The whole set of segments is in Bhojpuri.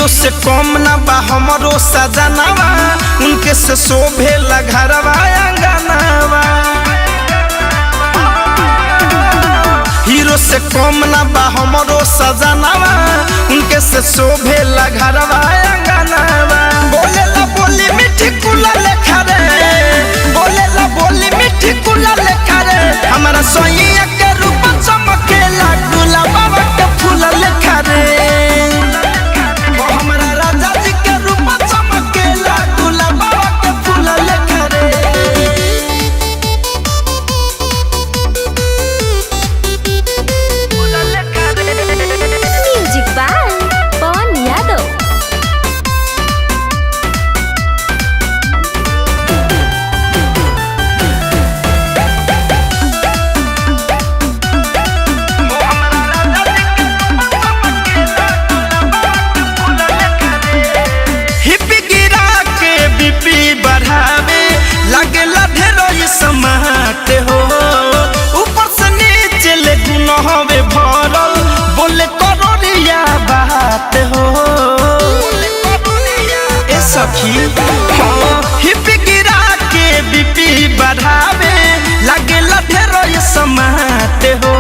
हीरो से कम ना बा हमरो सजनावा, उनके से शोभे घरवा अंगनावा। हीरो से कम ना बा हमरो सजनावा, उनके से शोभे घरवा अंगनावा। बोलेला बोली मीठी कुला लेखा रे, बोलेला बोली मीठी कुला लेखा रे, हमारा सोइया के रूप चमकेला गुलाबा के फूल लेखा रे। हिप्पी गिरा के बीपी बढ़ावे लगे ढेरो ये समाते हो।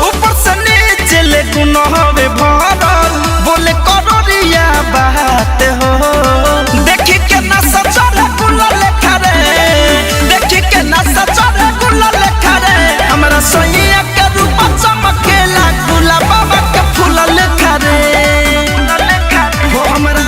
ऊपर से नीचे ले गुनहवे भरल बोले करोड़िया बात हो। देखी के नशा चढ़े गुला लेखा रे, देखी के नशा चढ़े गुला लेखा रे, हमारा सोइया के रूप चमकेला गुलाबा के फूल लेखा रे। हो हमारा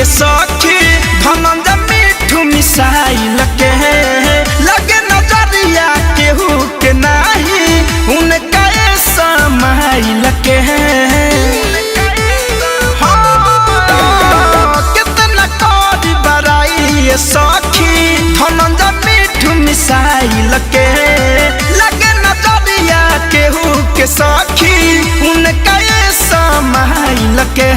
सखी धनंजय मिठू मिसाइल के लगे नजरिया केहू के नाही, उनका समाइल के कितना करी बड़ाई सखी धनंजय मिठू मिसाइल के लगे नजरिया केहू के सखी, उनका समाइल के।